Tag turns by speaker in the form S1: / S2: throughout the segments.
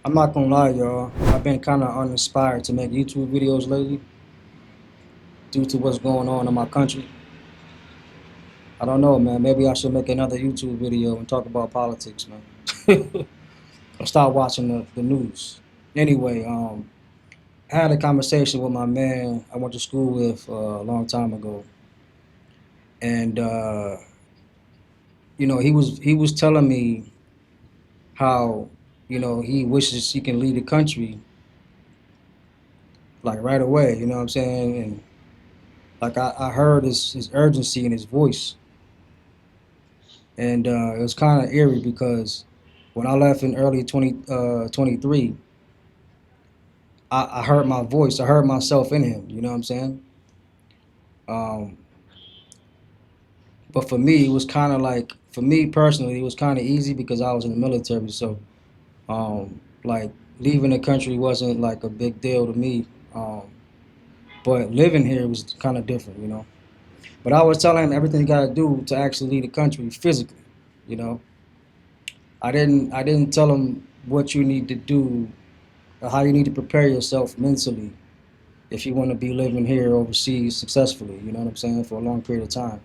S1: I'm not gonna lie, y'all. I've been kind of uninspired to make YouTube videos lately due to what's going on in my country. I don't know, man. Maybe I should make another YouTube video and talk about politics, man. Or start watching the news. Anyway, I had a conversation with my man I went to school with a long time ago, and he was telling me how he wishes he can lead the country like right away. You know what I'm saying? And like I heard his urgency in his voice, and it was kind of eerie because when I left in early 2023, I heard my voice. I heard myself in him. You know what I'm saying? Um, but for me, it was kind of like for me personally, it was kind of easy because I was in the military. So like leaving the country wasn't like a big deal to me. Um, but living here was kind of different, you know. But I was telling him everything you gotta do to actually lead the country physically, you know. I didn't tell him what you need to do or how you need to prepare yourself mentally if you want to be living here overseas successfully, you know what I'm saying, for a long period of time,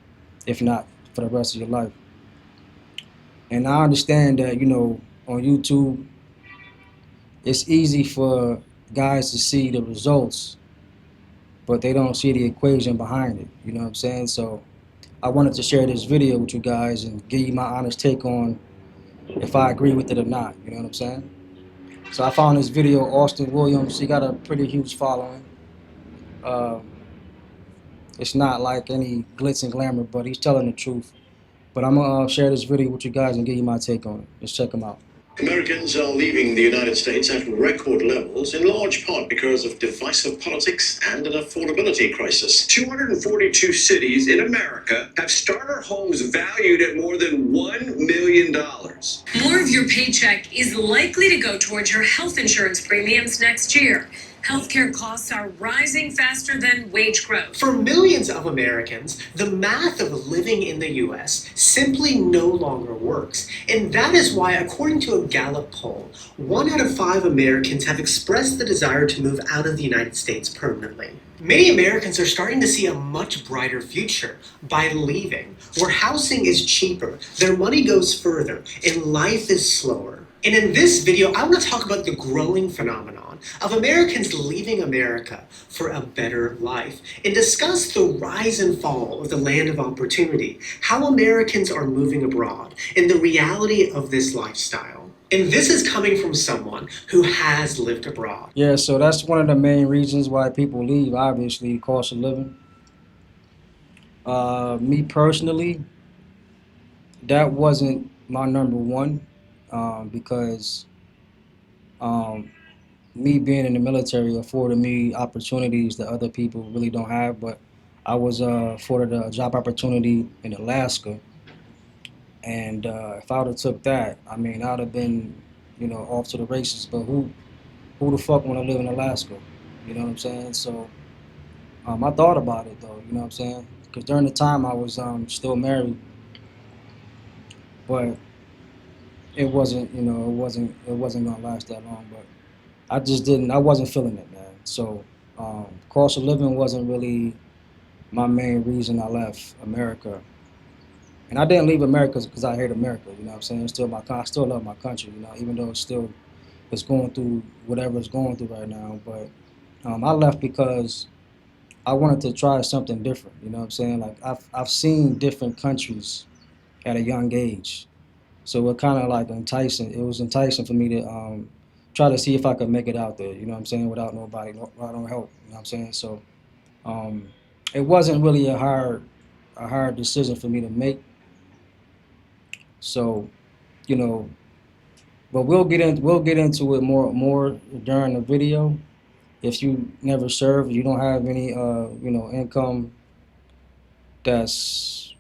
S1: if not for the rest of your life. And I understand that, on YouTube, it's easy for guys to see the results, but they don't see the equation behind it, you know what I'm saying? So I wanted to share this video with you guys and give you my honest take on if I agree with it or not, you know what I'm saying? So I found this video, Austin Williams. He got a pretty huge following. Um, it's not like any glitz and glamour, but he's telling the truth. But I'm gonna share this video with you guys and give you my take on it. Let's check him out.
S2: Americans are leaving the United States at record levels, in large part because of divisive politics and an affordability crisis. 242 cities in America have starter homes valued at more than $1 million.
S3: More of your paycheck is likely to go towards your health insurance premiums next year. Healthcare costs are rising faster than wage growth.
S4: For millions of Americans, the math of living in the U.S. simply no longer works. And that is why, according to a Gallup poll, 1 out of 5 Americans have expressed the desire to move out of the United States permanently. Many Americans are starting to see a much brighter future by leaving, where housing is cheaper, their money goes further, and life is slower. And in this video, I want to talk about the growing phenomenon of Americans leaving America for a better life and discuss the rise and fall of the land of opportunity, how Americans are moving abroad, and the reality of this lifestyle. And this is coming from someone who has lived abroad.
S1: Yeah, so that's one of the main reasons why people leave, obviously, cost of living. Me personally, that wasn't my number one because me being in the military afforded me opportunities that other people really don't have. But I was afforded a job opportunity in Alaska, and if I would have took that, I mean, I'd have been, off to the races. But who the fuck want to live in Alaska? You know what I'm saying? So I thought about it though. You know what I'm saying? Because during the time I was still married, but it wasn't, it wasn't gonna last that long. But I wasn't feeling it, man. So cost of living wasn't really my main reason I left America. And I didn't leave America because I hate America, you know what I'm saying? I still love my country, even though it's going through whatever it's going through right now. But I left because I wanted to try something different, you know what I'm saying? Like I've seen different countries at a young age. So it kind of like enticing. It was enticing for me to try to see if I could make it out there, you know what I'm saying, without nobody, without no help, you know what I'm saying? So it wasn't really a hard decision for me to make. So, you know, but we'll get into it more during the video. If you never served, you don't have any income that's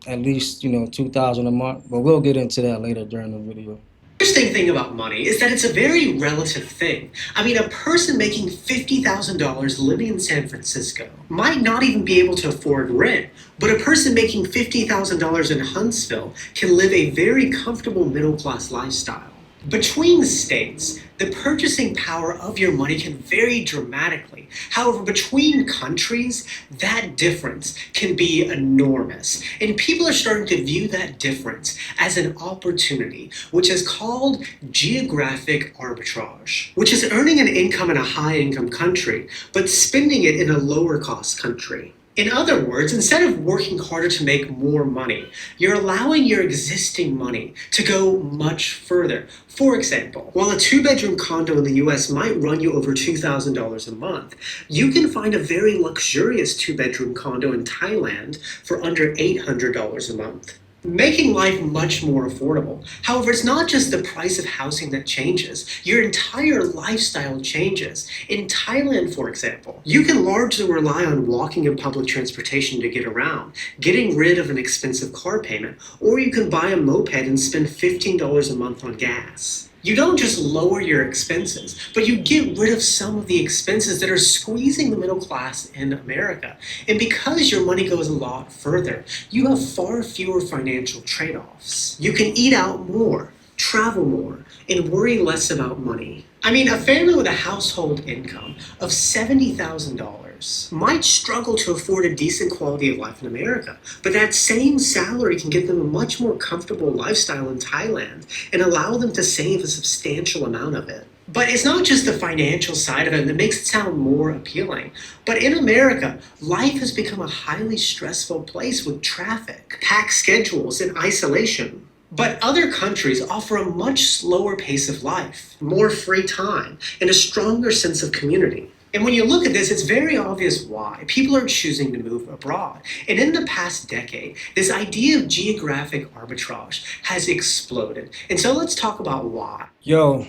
S1: at least 2,000 a month. But we'll get into that later during the video.
S4: Interesting thing about money is that it's a very relative thing. I mean, a person making $50,000 living in San Francisco might not even be able to afford rent, but a person making $50,000 in Huntsville can live a very comfortable middle-class lifestyle. Between states, the purchasing power of your money can vary dramatically. However, between countries, that difference can be enormous. And people are starting to view that difference as an opportunity, which is called geographic arbitrage, which is earning an income in a high income country, but spending it in a lower cost country. In other words, instead of working harder to make more money, you're allowing your existing money to go much further. For example, while a 2-bedroom condo in the US might run you over $2,000 a month, you can find a very luxurious 2-bedroom condo in Thailand for under $800 a month, making life much more affordable. However, it's not just the price of housing that changes, your entire lifestyle changes. In Thailand, for example, you can largely rely on walking and public transportation to get around, getting rid of an expensive car payment, or you can buy a moped and spend $15 a month on gas. You don't just lower your expenses, but you get rid of some of the expenses that are squeezing the middle class in America. And because your money goes a lot further, you have far fewer financial trade-offs. You can eat out more, travel more, and worry less about money. I mean, a family with a household income of $70,000 might struggle to afford a decent quality of life in America, but that same salary can give them a much more comfortable lifestyle in Thailand and allow them to save a substantial amount of it. But it's not just the financial side of it that makes it sound more appealing. But in America, life has become a highly stressful place with traffic, packed schedules, and isolation. But other countries offer a much slower pace of life, more free time, and a stronger sense of community. And when you look at this, it's very obvious why people are choosing to move abroad. And in the past decade, this idea of geographic arbitrage has exploded. And so let's talk about why.
S1: Yo,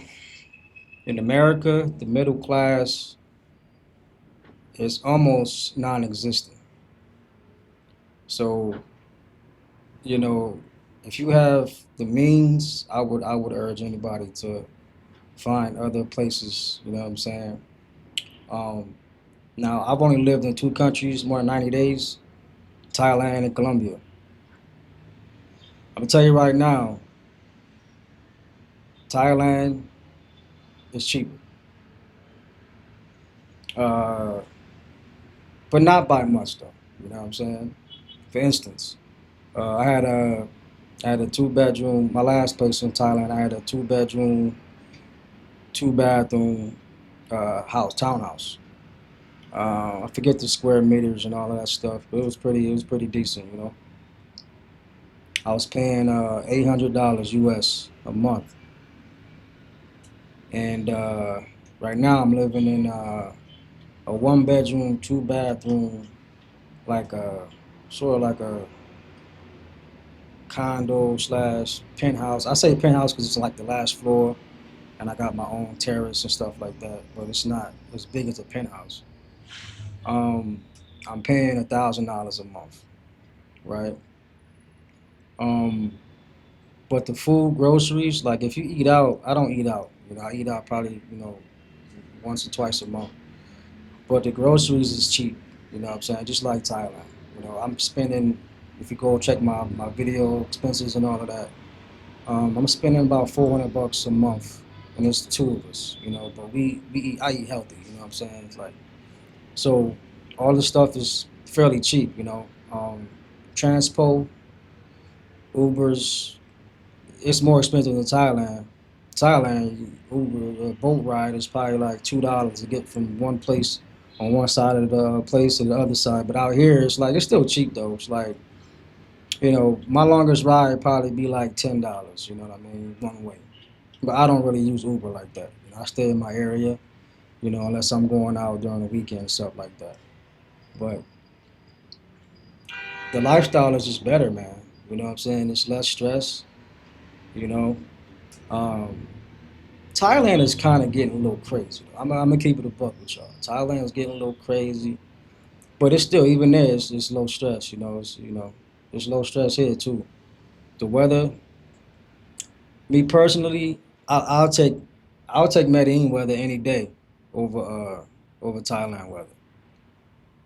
S1: in America, the middle class is almost non-existent. So, you know, if you have the means, I would urge anybody to find other places. You know what I'm saying? Now, I've only lived in 2 countries more than 90 days, Thailand and Colombia. I'm gonna tell you right now, Thailand is cheaper, but not by much though. You know what I'm saying? For instance, I had a 2-bedroom. My last place in Thailand, I had a 2-bedroom, 2-bathroom townhouse. I forget the square meters and all of that stuff, but it was pretty decent, you know. I was paying $800 US a month, and right now I'm living in a 1-bedroom, 2-bathroom, like a sort of like a condo slash penthouse. I say penthouse because it's like the last floor, and I got my own terrace and stuff like that, but it's not as big as a penthouse. I'm paying $1,000 a month, right? But the food, groceries, like if you eat out, I don't eat out. You know, I eat out probably, once or twice a month. But the groceries is cheap, you know what I'm saying? Just like Thailand. You know, I'm spending, if you go check my video expenses and all of that, I'm spending about $400 a month, and it's 2 of us, you know, but I eat healthy, you know what I'm saying? It's like, so all the stuff is fairly cheap, you know. Transpo, Ubers, it's more expensive than Thailand. Thailand, Uber, a boat ride is probably like $2 to get from one place on one side of the place to the other side. But out here, it's still cheap though. It's like, you know, my longest ride would probably be like $10, you know what I mean, one way. But I don't really use Uber like that. You know, I stay in my area, you know, unless I'm going out during the weekend and stuff like that. But the lifestyle is just better, man. You know what I'm saying? It's less stress, you know. Thailand is kind of getting a little crazy. I'm gonna keep it a buck with y'all. Thailand is getting a little crazy, but it's still, even there, it's low stress. You know, it's low stress here too. The weather, me personally, I'll take Medellin weather any day over Thailand weather.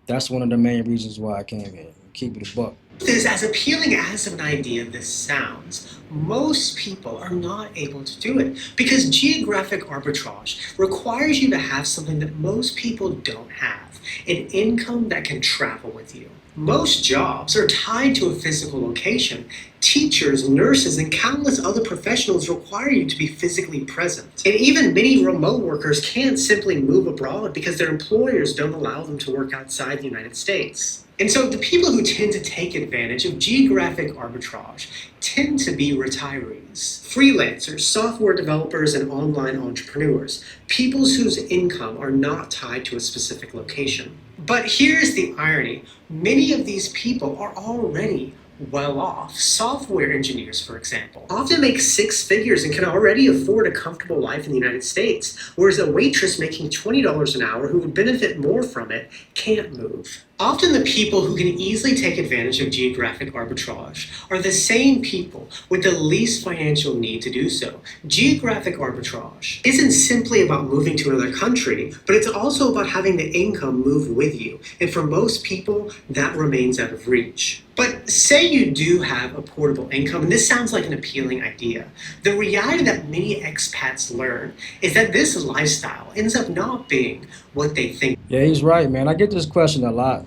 S1: That's one of the main reasons why I came here. Keep it a buck.
S4: Is as appealing as an idea this sounds, most people are not able to do it because geographic arbitrage requires you to have something that most people don't have, an income that can travel with you. Most jobs are tied to a physical location. Teachers, nurses, and countless other professionals require you to be physically present. And even many remote workers can't simply move abroad because their employers don't allow them to work outside the United States. And so the people who tend to take advantage of geographic arbitrage tend to be retirees, freelancers, software developers, and online entrepreneurs, people whose income are not tied to a specific location. But here's the irony. Many of these people are already well off. Software engineers, for example, often make six figures and can already afford a comfortable life in the United States, whereas a waitress making $20 an hour who would benefit more from it can't move. Often the people who can easily take advantage of geographic arbitrage are the same people with the least financial need to do so. Geographic arbitrage isn't simply about moving to another country, but it's also about having the income move with you. And for most people, that remains out of reach. But say you do have a portable income, and this sounds like an appealing idea. The reality that many expats learn is that this lifestyle ends up not being what they think.
S1: Yeah, he's right, man. I get this question a lot.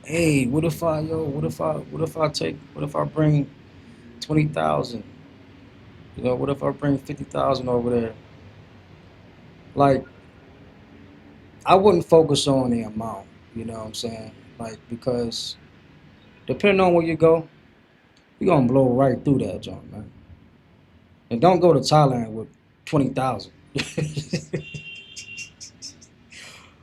S1: Hey, what if I bring 20,000? What if I bring 50,000 over there? Like, I wouldn't focus on the amount. You know what I'm saying? Like, because depending on where you go, you're gonna blow right through that joint, man. And don't go to Thailand with 20,000.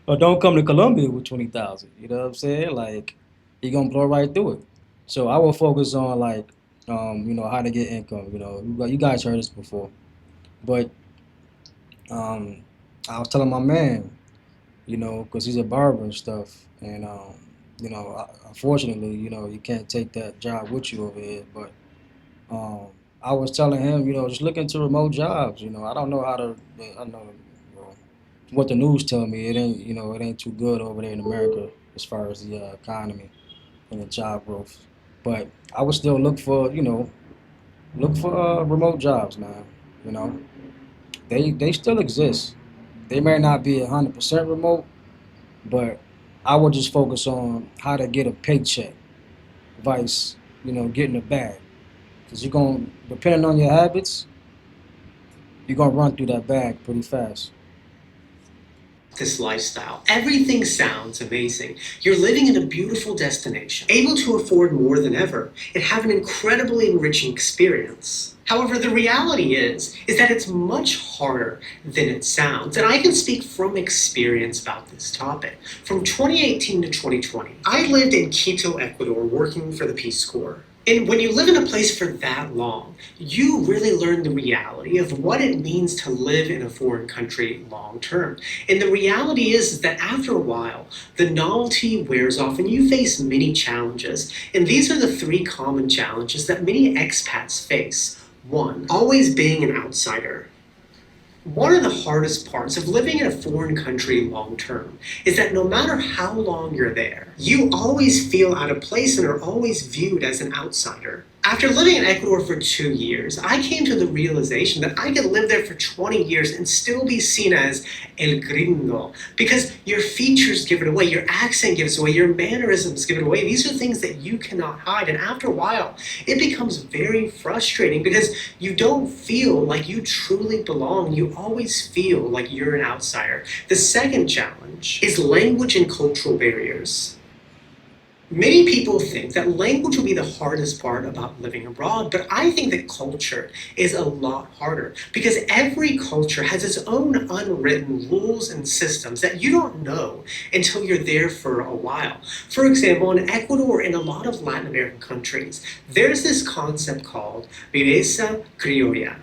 S1: Or don't come to Colombia with 20,000. You know what I'm saying? Like, you're gonna blow right through it. So I will focus on like, how to get income. You guys heard this before, but I was telling my man, because he's a barber and stuff, and unfortunately, you can't take that job with you over here. But I was telling him, just look into remote jobs. I don't know how to. I know what the news tell me. It ain't too good over there in America as far as the economy and the job growth. But I would still look for remote jobs, man. They still exist. They may not be 100% remote, but I would just focus on how to get a paycheck, vice, getting a bag. Because depending on your habits, you're going to run through that bag pretty fast.
S4: This lifestyle. Everything sounds amazing. You're living in a beautiful destination, able to afford more than ever, and have an incredibly enriching experience. However, the reality is that it's much harder than it sounds. And I can speak from experience about this topic. From 2018 to 2020, I lived in Quito, Ecuador, working for the Peace Corps. And when you live in a place for that long, you really learn the reality of what it means to live in a foreign country long term. And the reality is that after a while, the novelty wears off and you face many challenges. And these are the three common challenges that many expats face. 1, always being an outsider. One of the hardest parts of living in a foreign country long term is that no matter how long you're there, you always feel out of place and are always viewed as an outsider. After living in Ecuador for 2 years, I came to the realization that I could live there for 20 years and still be seen as el gringo, because your features give it away, your accent gives it away, your mannerisms give it away. These are things that you cannot hide, and after a while, it becomes very frustrating because you don't feel like you truly belong. You always feel like you're an outsider. The second challenge is language and cultural barriers. Many people think that language will be the hardest part about living abroad, but I think that culture is a lot harder because every culture has its own unwritten rules and systems that you don't know until you're there for a while. For example, in Ecuador and a lot of Latin American countries, there's this concept called viveza criolla.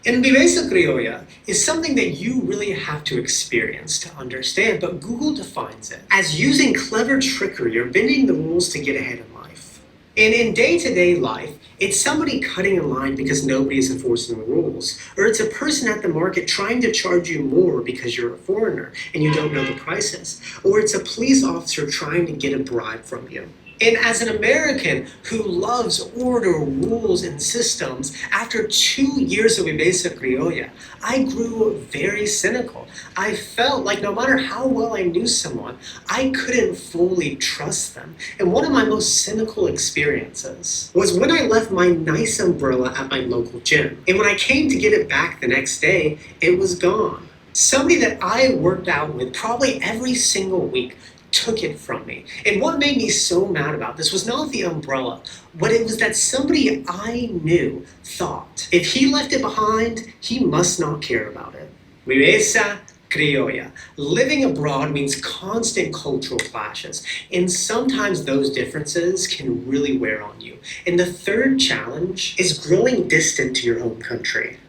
S4: And viveza criolla is something that you really have to experience to understand, but Google defines it as using clever trickery or bending the rules to get ahead in life. And in day-to-day life, it's somebody cutting in line because nobody is enforcing the rules, or it's a person at the market trying to charge you more because you're a foreigner and you don't know the prices, or it's a police officer trying to get a bribe from you. And as an American who loves order, rules, and systems, after 2 years of Viveza Criolla, I grew very cynical. I felt like no matter how well I knew someone, I couldn't fully trust them. And one of my most cynical experiences was when I left my nice umbrella at my local gym. And when I came to get it back the next day, it was gone. Somebody that I worked out with probably every single week took it from me. And what made me so mad about this was not the umbrella, but it was that somebody I knew thought if he left it behind, he must not care about it. Viveza criolla. Living abroad means constant cultural clashes, and sometimes those differences can really wear on you. And the third challenge is growing distant to your home country.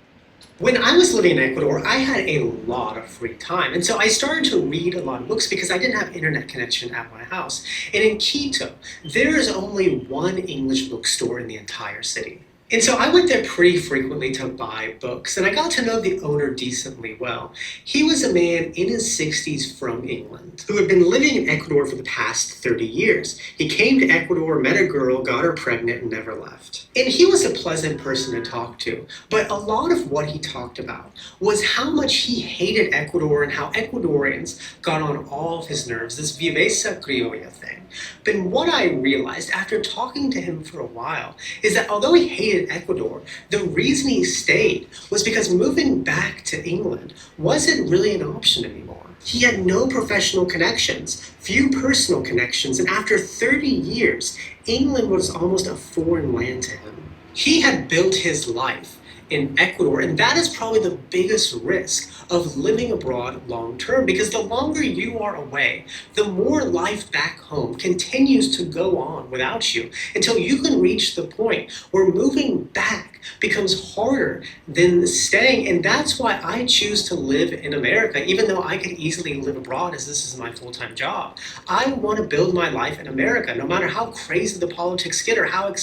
S4: When I was living in Ecuador, I had a lot of free time. And so I started to read a lot of books because I didn't have internet connection at my house. And in Quito, there is only one English bookstore in the entire city. And so I went there pretty frequently to buy books, and I got to know the owner decently well. He was a man in his 60s from England who had been living in Ecuador for the past 30 years. He came to Ecuador, met a girl, got her pregnant, and never left. And he was a pleasant person to talk to, but a lot of what he talked about was how much he hated Ecuador and how Ecuadorians got on all of his nerves, this viveza criolla thing. But what I realized after talking to him for a while is that although he hated Ecuador, the reason he stayed was because moving back to England wasn't really an option anymore. He had no professional connections, few personal connections, and after 30 years, England was almost a foreign land to him. He had built his life in Ecuador, and that is probably the biggest risk of living abroad long term, because the longer you are away, the more life back home continues to go on without you until you can reach the point where moving back becomes harder than staying. And that's why I choose to live in America, even though I could easily live abroad as this is my full-time job. I want to build my life in America, no matter how crazy the politics get or how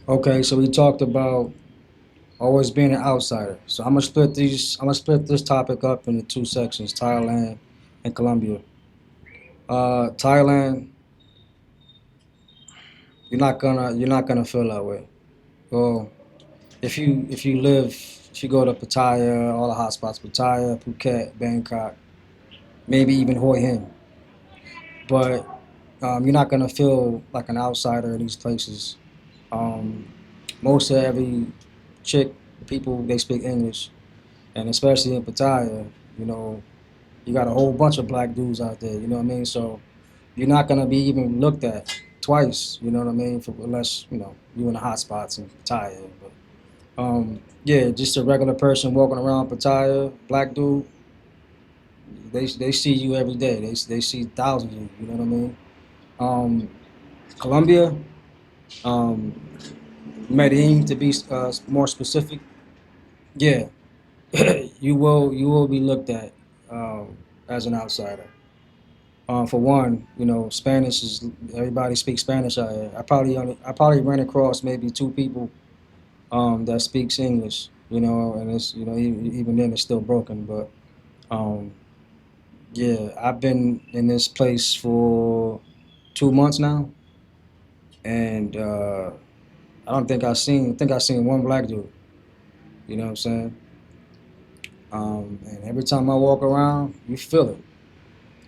S1: Okay, so we talked about always being an outsider. So I'm gonna split this topic up into two sections: Thailand and Colombia. Thailand, you're not gonna feel that way. Well, if you go to Pattaya, all the hot spots, Pattaya, Phuket, Bangkok, maybe even Hoi Hin, but you're not gonna feel like an outsider in these places. Um, Most of every chick, people, they speak English, and especially in Pattaya, you know, you got a whole bunch of black dudes out there. You know what I mean? So you're not gonna be even looked at twice. You know what I mean? Unless you in the hot spots in Pattaya. But yeah, just a regular person walking around Pattaya, black dude, they see you every day. They see thousands of you. You know what I mean? Colombia, um, Medellin to be more specific. Yeah, you will be looked at as an outsider. For one, Spanish is everybody speaks Spanish out here. I probably ran across maybe two people that speaks English. And it's even then it's still broken. But um, yeah, I've been in this place for 2 months now, and I think I've seen one black dude. You know what I'm saying? And every time I walk around, you feel it.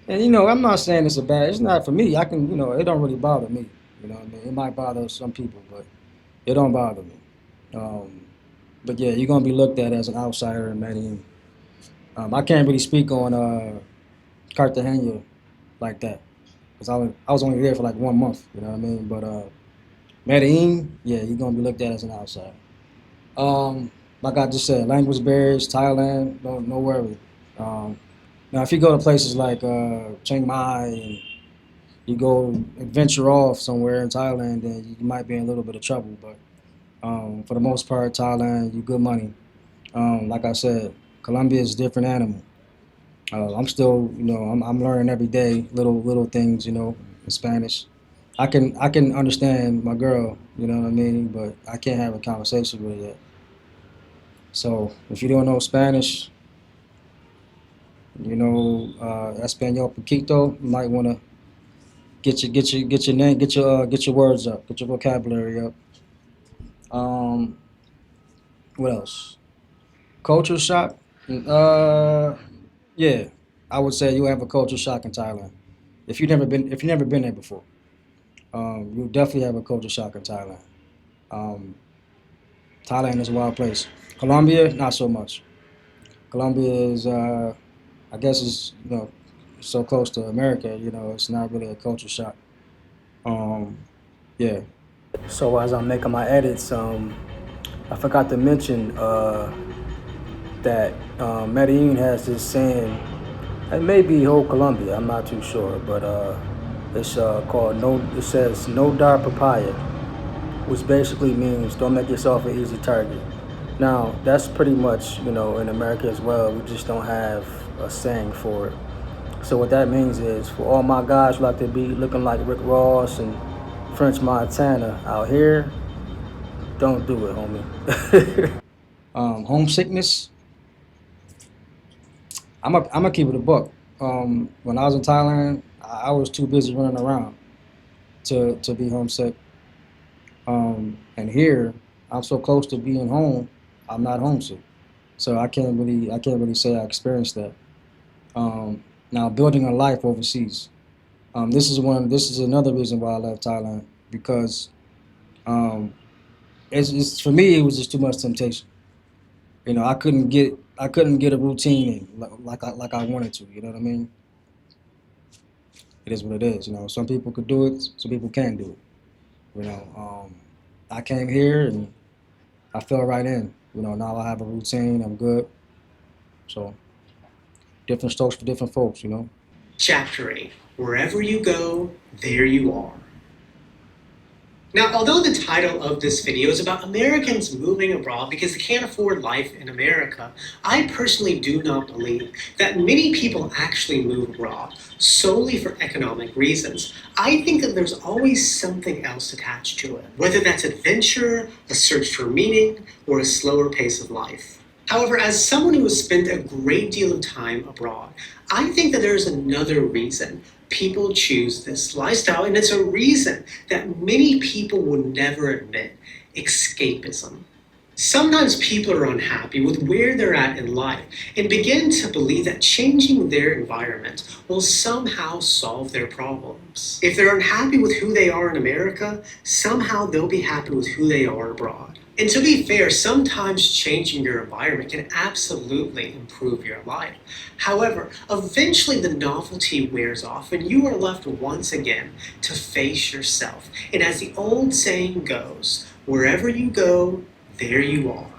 S1: And I'm not saying it's a bad. It's not for me. I can, it don't really bother me. You know what I mean? It might bother some people, but it don't bother me. Um, but yeah, you're gonna be looked at as an outsider in Medellin. I can't really speak on Cartagena like that because I was only there for like 1 month. You know what I mean? But Medellin, yeah, you're gonna be looked at as an outsider. Like I just said, language barriers, Thailand, no worry. Um, Now, if you go to places like Chiang Mai and you go adventure off somewhere in Thailand, then you might be in a little bit of trouble. But for the most part, Thailand, you good money. Like I said, Colombia is a different animal. I'm still, I'm learning every day little things, in Spanish. I can understand my girl, you know what I mean, but I can't have a conversation with her yet. So if you don't know Spanish, Espanol poquito, you might want to Get your name, get your words up, get your vocabulary up. What else? Culture shock. Yeah, I would say you have a culture shock in Thailand. If you've never been there before, you definitely have a culture shock in Thailand. Um, Thailand is a wild place. Colombia, not so much. Colombia is, I guess, is so close to America. It's not really a culture shock. Yeah. So as I'm making my edits, I forgot to mention that Medellin has this saying. It may be whole Colombia. I'm not too sure, but it's called no. It says no dar papaya, which basically means don't make yourself an easy target. Now that's pretty much in America as well. We just don't have a saying for it. So what that means is for all my guys who like to be looking like Rick Ross and French Montana out here, don't do it, homie. Homesickness. I'm gonna keep it a buck. When I was in Thailand, I was too busy running around to be homesick. And here, I'm so close to being home, I'm not homesick. So I can't really say I experienced that. Now building a life overseas. This is another reason why I left Thailand because it's for me it was just too much temptation. I couldn't get a routine in like I wanted to. You know what I mean? It is what it is. Some people could do it, some people can't do it. I came here and I fell right in. Now I have a routine. I'm good. So different strokes for different folks.
S4: Chapter 8. Wherever you go, there you are. Now, although the title of this video is about Americans moving abroad because they can't afford life in America, I personally do not believe that many people actually move abroad solely for economic reasons. I think that there's always something else attached to it, whether that's adventure, a search for meaning, or a slower pace of life. However, as someone who has spent a great deal of time abroad, I think that there's another reason people choose this lifestyle, and it's a reason that many people will never admit: escapism. Sometimes people are unhappy with where they're at in life and begin to believe that changing their environment will somehow solve their problems. If they're unhappy with who they are in America, somehow they'll be happy with who they are abroad. And to be fair, sometimes changing your environment can absolutely improve your life. However, eventually the novelty wears off and you are left once again to face yourself. And as the old saying goes, wherever you go, there you are.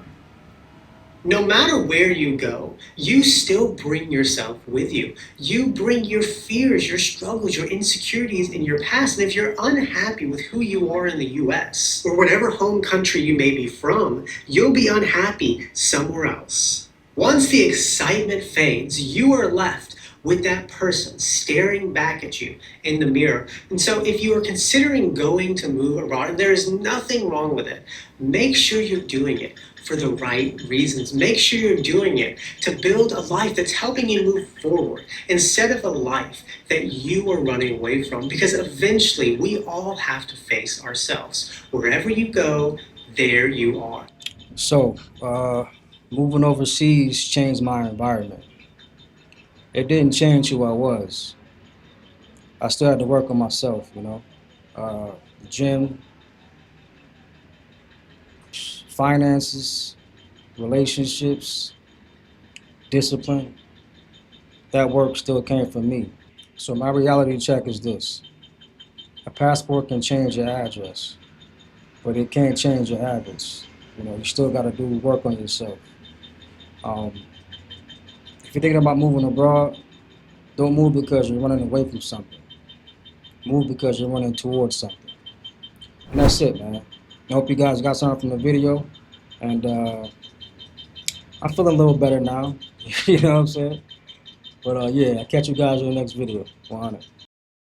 S4: No matter where you go, you still bring yourself with you. You bring your fears, your struggles, your insecurities in your past. And if you're unhappy with who you are in the US, or whatever home country you may be from, you'll be unhappy somewhere else. Once the excitement fades, you are left with that person staring back at you in the mirror. And so if you are considering going to move abroad, and there is nothing wrong with it, make sure you're doing it for the right reasons. Make sure you're doing it to build a life that's helping you move forward instead of a life that you are running away from, because eventually we all have to face ourselves. Wherever you go, there you are.
S1: So moving overseas changed my environment. It didn't change who I was. I still had to work on myself, gym, finances, relationships, discipline. That work still came from me. So my reality check is this: a passport can change your address, but it can't change your habits. You still got to do work on yourself. If you're thinking about moving abroad, don't move because you're running away from something. Move because you're running towards something. And that's it, man. I hope you guys got something from the video. And I'm feeling a little better now. You know what I'm saying? But yeah, I'll catch you guys in the next video. 100.